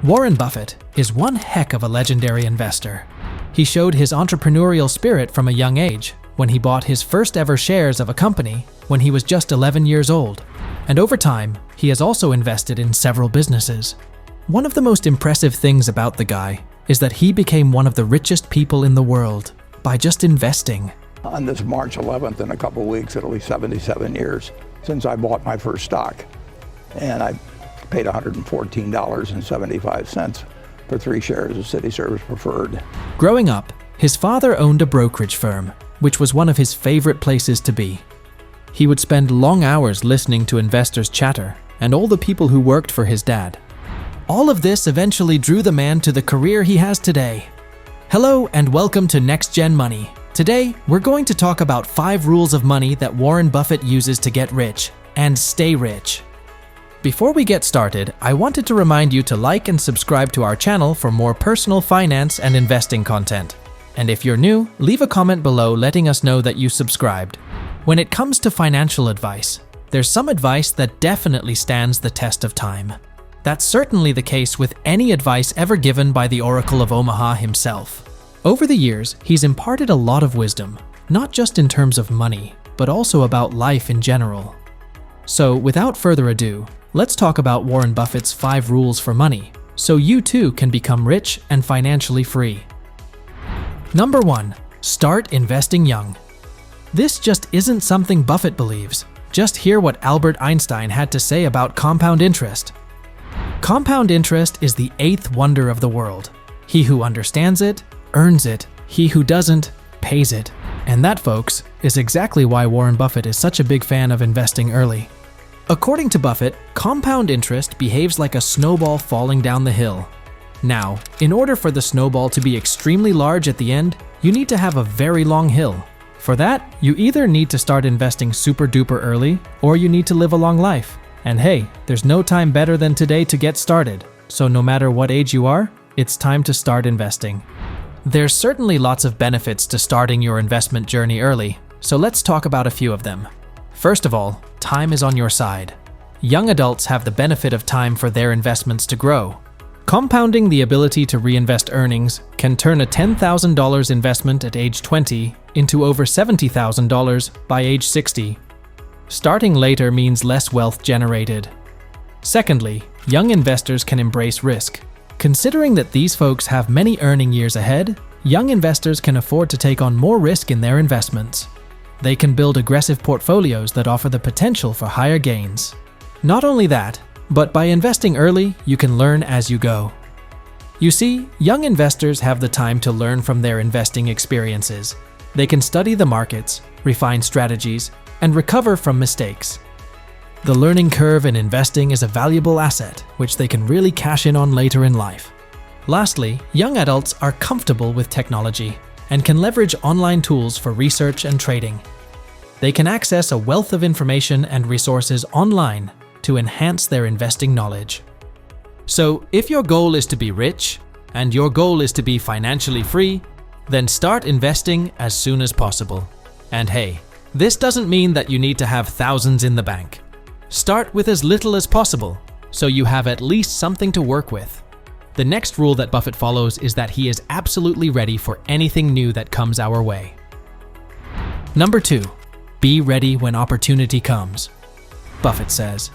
Warren Buffett is one heck of a legendary investor. He showed his entrepreneurial spirit from a young age when he bought his first ever shares of a company when he was just 11 years old. And over time, he has also invested in several businesses. One of the most impressive things about the guy is that he became one of the richest people in the world by just investing. On this March 11th, in a couple of weeks, it'll be 77 years since I bought my first stock. And I paid $114.75 for 3 shares of City Service Preferred. Growing up, his father owned a brokerage firm, which was one of his favorite places to be. He would spend long hours listening to investors chatter and all the people who worked for his dad. All of this eventually drew the man to the career he has today. Hello and welcome to Next Gen Money. Today, we're going to talk about 5 rules of money that Warren Buffett uses to get rich and stay rich. Before we get started, I wanted to remind you to like and subscribe to our channel for more personal finance and investing content. And if you're new, leave a comment below letting us know that you subscribed. When it comes to financial advice, there's some advice that definitely stands the test of time. That's certainly the case with any advice ever given by the Oracle of Omaha himself. Over the years, he's imparted a lot of wisdom, not just in terms of money, but also about life in general. So without further ado, let's talk about Warren Buffett's 5 rules for money, so you too can become rich and financially free. Number 1. Start investing young. This just isn't something Buffett believes. Just hear what Albert Einstein had to say about compound interest. Compound interest is the 8th wonder of the world. He who understands it, earns it. He who doesn't, pays it. And that, folks, is exactly why Warren Buffett is such a big fan of investing early. According to Buffett, compound interest behaves like a snowball falling down the hill. Now, in order for the snowball to be extremely large at the end, you need to have a very long hill. For that, you either need to start investing super duper early, or you need to live a long life. And hey, there's no time better than today to get started. So no matter what age you are, it's time to start investing. There's certainly lots of benefits to starting your investment journey early, so let's talk about a few of them. First of all, time is on your side. Young adults have the benefit of time for their investments to grow. Compounding the ability to reinvest earnings can turn a $10,000 investment at age 20 into over $70,000 by age 60. Starting later means less wealth generated. Secondly, young investors can embrace risk. Considering that these folks have many earning years ahead, young investors can afford to take on more risk in their investments. They can build aggressive portfolios that offer the potential for higher gains. Not only that, but by investing early, you can learn as you go. You see, young investors have the time to learn from their investing experiences. They can study the markets, refine strategies, and recover from mistakes. The learning curve in investing is a valuable asset, which they can really cash in on later in life. Lastly, young adults are comfortable with technology and can leverage online tools for research and trading. They can access a wealth of information and resources online to enhance their investing knowledge. So, if your goal is to be rich, and your goal is to be financially free, then start investing as soon as possible. And hey, this doesn't mean that you need to have thousands in the bank. Start with as little as possible, so you have at least something to work with. The next rule that Buffett follows is that he is absolutely ready for anything new that comes our way. Number 2. Be ready when opportunity comes. Buffett says,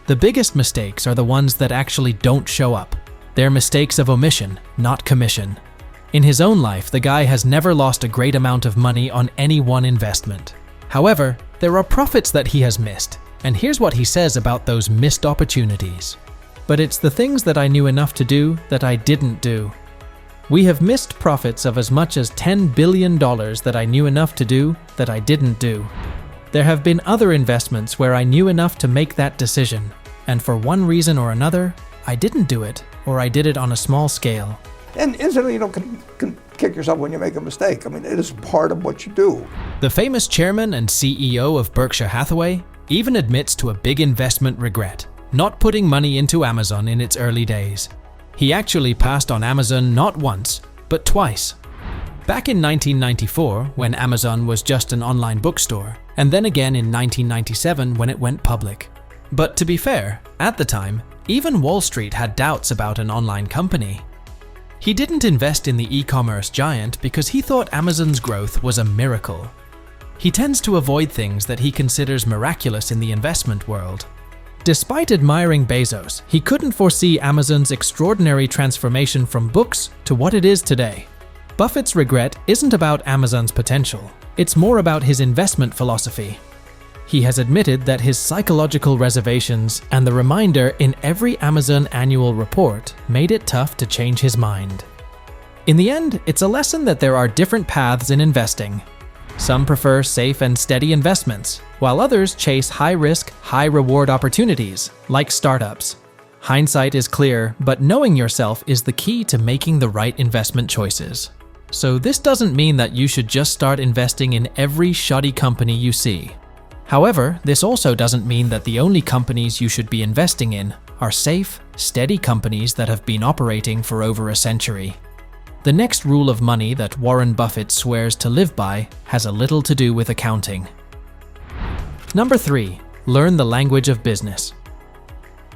"The biggest mistakes are the ones that actually don't show up. They're mistakes of omission, not commission." In his own life, the guy has never lost a great amount of money on any one investment. However, there are profits that he has missed, and here's what he says about those missed opportunities. "But it's the things that I knew enough to do that I didn't do. We have missed profits of as much as $10 billion that I knew enough to do that I didn't do. There have been other investments where I knew enough to make that decision, and for one reason or another, I didn't do it, or I did it on a small scale." And incidentally, can kick yourself when you make a mistake. I mean, it is part of what you do. The famous chairman and CEO of Berkshire Hathaway even admits to a big investment regret: not putting money into Amazon in its early days. He actually passed on Amazon not once, but twice. Back in 1994, when Amazon was just an online bookstore, and then again in 1997 when it went public. But to be fair, at the time, Even Wall Street had doubts about an online company. He didn't invest in the e-commerce giant because he thought Amazon's growth was a miracle. He tends to avoid things that he considers miraculous in the investment world. Despite admiring Bezos, he couldn't foresee Amazon's extraordinary transformation from books to what it is today. Buffett's regret isn't about Amazon's potential, it's more about his investment philosophy. He has admitted that his psychological reservations and the reminder in every Amazon annual report made it tough to change his mind. In the end, it's a lesson that there are different paths in investing. Some prefer safe and steady investments, while others chase high-risk, high-reward opportunities, like startups. Hindsight is clear, but knowing yourself is the key to making the right investment choices. So this doesn't mean that you should just start investing in every shoddy company you see. However, this also doesn't mean that the only companies you should be investing in are safe, steady companies that have been operating for over a century. The next rule of money that Warren Buffett swears to live by has a little to do with accounting. Number 3. Learn the language of business.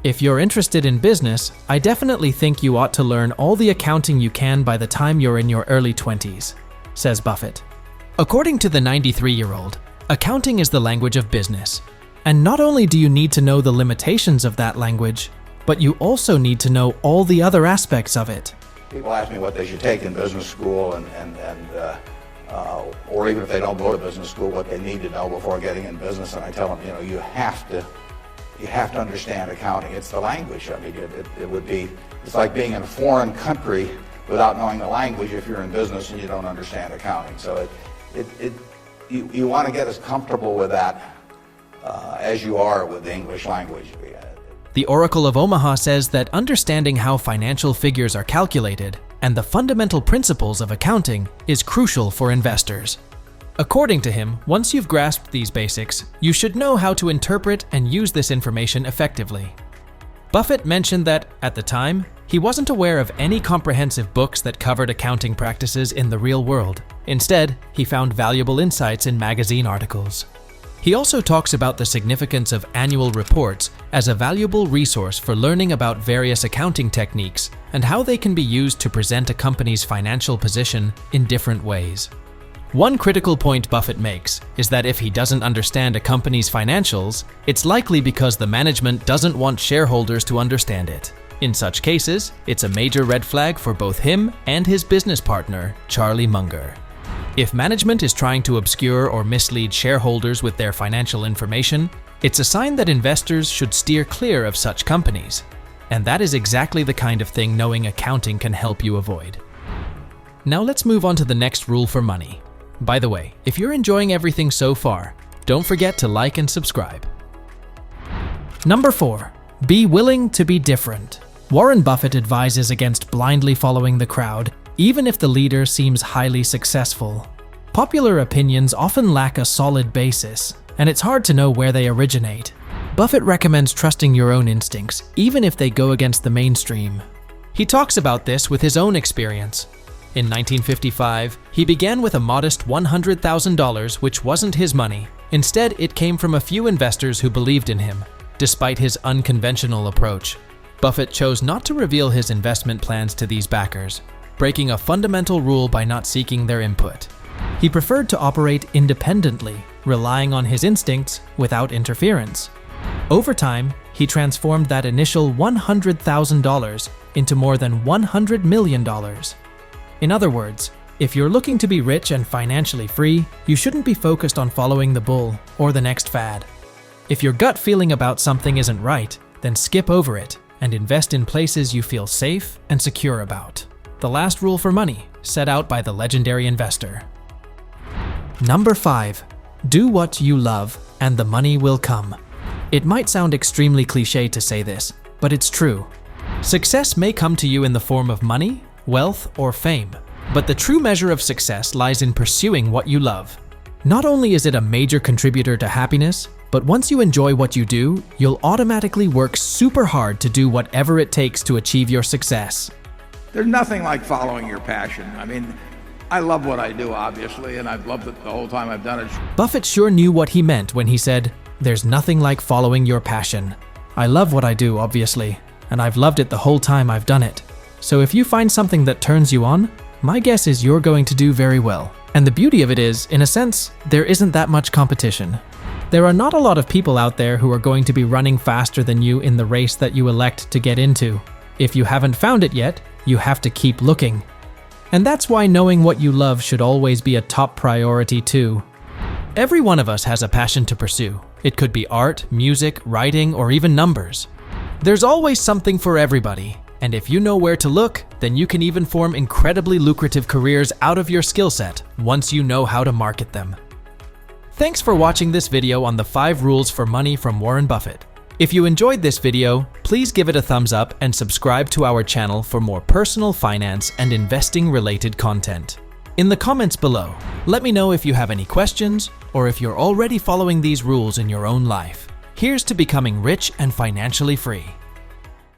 If you're interested in business, I definitely think you ought to learn all the accounting you can by the time you're in your early 20s, says Buffett. According to the 93-year-old, accounting is the language of business. And not only do you need to know the limitations of that language, but you also need to know all the other aspects of it. People ask me what they should take in business school or even if they don't go to business school, what they need to know before getting in business. And I tell them, you have to understand accounting. It's the language. I mean, it's like being in a foreign country without knowing the language if you're in business and you don't understand accounting. So you want to get as comfortable with that as you are with the English language. The Oracle of Omaha says that understanding how financial figures are calculated and the fundamental principles of accounting is crucial for investors. According to him, once you've grasped these basics, you should know how to interpret and use this information effectively. Buffett mentioned that, at the time, he wasn't aware of any comprehensive books that covered accounting practices in the real world. Instead, he found valuable insights in magazine articles. He also talks about the significance of annual reports as a valuable resource for learning about various accounting techniques and how they can be used to present a company's financial position in different ways. One critical point Buffett makes is that if he doesn't understand a company's financials, it's likely because the management doesn't want shareholders to understand it. In such cases, it's a major red flag for both him and his business partner, Charlie Munger. If management is trying to obscure or mislead shareholders with their financial information, it's a sign that investors should steer clear of such companies. And that is exactly the kind of thing knowing accounting can help you avoid. Now let's move on to the next rule for money. By the way, if you're enjoying everything so far, don't forget to like and subscribe. Number 4. Be willing to be different. Warren Buffett advises against blindly following the crowd, even if the leader seems highly successful. Popular opinions often lack a solid basis, and it's hard to know where they originate. Buffett recommends trusting your own instincts, even if they go against the mainstream. He talks about this with his own experience. In 1955, he began with a modest $100,000, which wasn't his money. Instead, it came from a few investors who believed in him, despite his unconventional approach. Buffett chose not to reveal his investment plans to these backers, breaking a fundamental rule by not seeking their input. He preferred to operate independently, relying on his instincts without interference. Over time, he transformed that initial $100,000 into more than $100 million. In other words, if you're looking to be rich and financially free, you shouldn't be focused on following the bull or the next fad. If your gut feeling about something isn't right, then skip over it and invest in places you feel safe and secure about. The last rule for money, set out by the legendary investor. Number 5. Do what you love, and the money will come. It might sound extremely cliché to say this, but it's true. Success may come to you in the form of money, wealth, or fame, but the true measure of success lies in pursuing what you love. Not only is it a major contributor to happiness, but once you enjoy what you do, you'll automatically work super hard to do whatever it takes to achieve your success. There's nothing like following your passion. I mean, I love what I do, obviously, and I've loved it the whole time I've done it. Buffett sure knew what he meant when he said, "There's nothing like following your passion." I love what I do, obviously. and I've loved it the whole time I've done it. So if you find something that turns you on, my guess is you're going to do very well. And the beauty of it is, in a sense, there isn't that much competition. There are not a lot of people out there who are going to be running faster than you in the race that you elect to get into. If you haven't found it yet, you have to keep looking. And that's why knowing what you love should always be a top priority too. Every one of us has a passion to pursue. It could be art, music, writing, or even numbers. There's always something for everybody, and if you know where to look, then you can even form incredibly lucrative careers out of your skill set once you know how to market them. Thanks for watching this video on the 5 rules for money from Warren Buffett. If you enjoyed this video, please give it a thumbs up and subscribe to our channel for more personal finance and investing related content. In the comments below, let me know if you have any questions or if you're already following these rules in your own life. Here's to becoming rich and financially free.